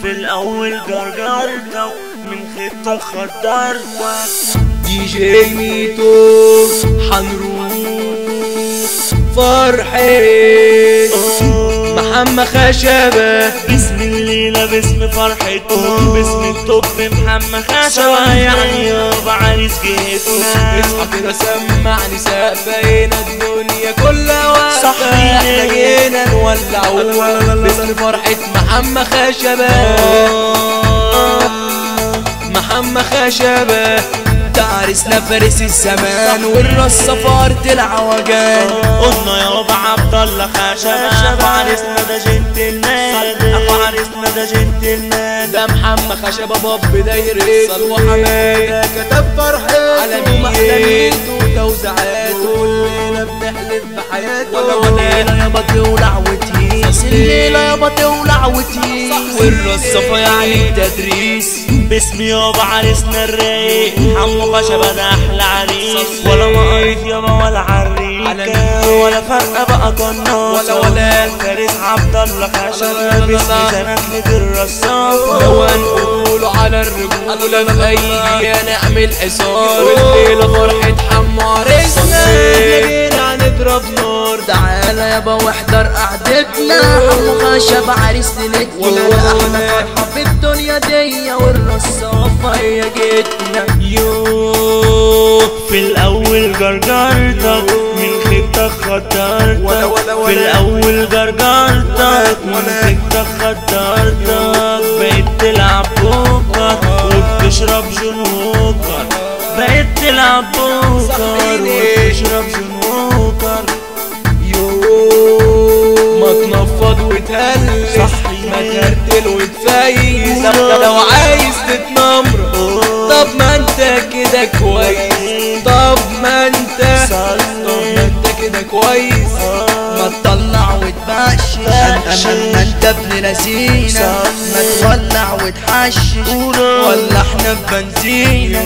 في الأول جرجرتك من خطة خدرتك. دي جي ميتو حنروح فرحة محمد خشبة باسم الليلة باسم فرحته باسم التوب محمد خشبة يعني يابا عريس جيتنا. اصحى كده سمعني سقفينا الدنيا كلها واقفة صحيح احنا جينا نولعوها باسم فرحة محمد خشبة محمد خشبة عرسنا فارس الزمان والرصة فارت العوجان. قلنا يابا عبد الله خشبة وعرسنا ده جنتلمان وعرسنا ده جنتلمان. ده محمد خشبة باب دايرته وحماده كتب فرحته على ميته وتوزيعاته كلنا بنحلف بحياته. الليلة يابا تولع وتهيس الليلة يابا تولع وتهيس والرصة يعني التدريس باسم يابا عرسنا الرايق حمو خشبة ده احلى عريس. ولا مقايف يابا ولا عريكة ولا فرقة بقى قناصة ولا فارس عبد الله خشبة باسم زناتلة الرصافة. لو هنقوله على الرجولة في أي نعمل حصار والليلة فرحة حمو عرسنا جينا هنضرب نار. تعالى يابا واحضر قعدتنا حمو خشبة عريس ليلتنا احنا فرحة في الدنيا دي والرصافة هي جيتنا. في الأول جرجرتك من خطة خدرتك في الأول جرجرتك من خطة خدرتك. بقيت تلعب بوكر وبتشرب جنوكر بقيت تلعب بوكر وبتشرب جنوكر. ما تنفض وتهلس ما ترتل وتفيز لو عايز تتنمر طب ما انت كده كويس طب ما انت كده كويس ما تطلع وتبشش ما انت ابن لذينة ما تولع وتحشش ولا احنا في بنزينة.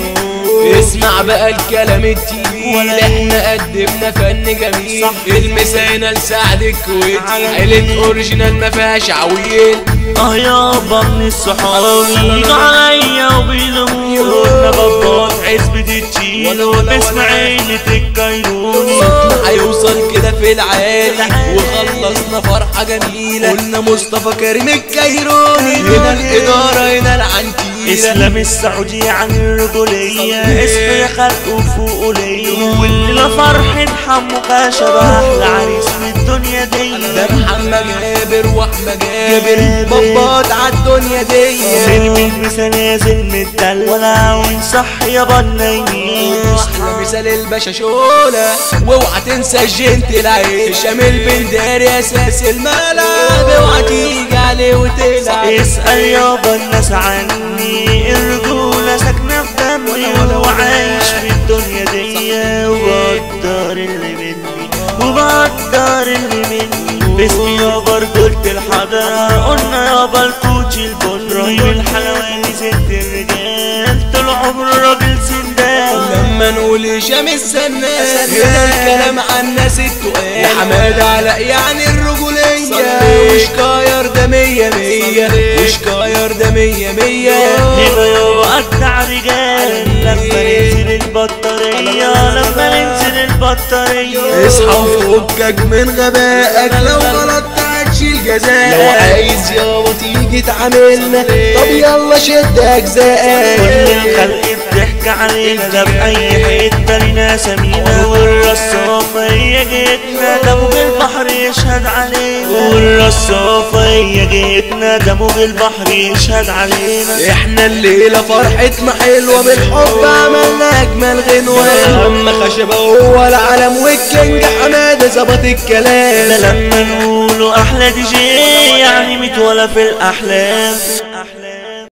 اسمع بقى الكلام التقيل احنا قدمنا فن جميل المساينة لسعد الكويت عيلة اوريجينال ما فيهاش عويل. يابا من الصحاب يجوا عليا وبيلوموني نبضات عزبة التشيل باسم عيلة الكيروني. صوتنا هيوصل كده في العالي وخلصنا فرحة جميلة قلنا مصطفى كريم الكيروني. هنا الإدارة هنا العنتيلة اسلام السعودي عن الرجولية اسم خلق وفوق ليا والليلة فرحة حمو خشبة أحلى عريس في الدنيا دي. ده محمد جابر واحمد جابر بابات عالدنيا دي. سلم المثال نازل متدلع ونصح يابا النايمين. احلى مثال الباشا شولة واوعى تنسى الجنت العين شامل بنداري اساس الملعب اوعى تيجي عليه وتلعب. اسأل يابا الناس عني الرجولة ساكنة في دمي وعايش في الدنيا دي وبقدر اللي مني وبقدر اللي مني. باسمي يابا رجولة الحضارة قلنا يابا الكوتش البودرة الحلواني ست الرجال طول عمره راجل سندال. لما نقول هشام السنان هنا الكلام عن الناس التقال حمادة علاء يعني الرجولية وشكاير ده مية مية وشكاير ده مية مية. هنا يابا أجدع رجال لما ننزل البطارية لما ننزل البطارية. اصحى وفكك من غبائك لو غلطت هتشيل جزاء لو عايز يابا تيجي تعاملنا طب يلا شد اجزائك. كل الخلق بتحكي علينا ده بأي حتة لينا سمينا والرصافة هي جيتنا ده موج البحر يشهد علينا والرصافة هي جيتنا ده موج البحر يشهد علينا. احنا الليلة فرحتنا حلوة بالحب عملنا اجمل غنوة. محمد خشبة هو العالم والكينج حمادة ظبط الكلام. ده لما نقوله احلى دي جي يعني متولى في الاحلام.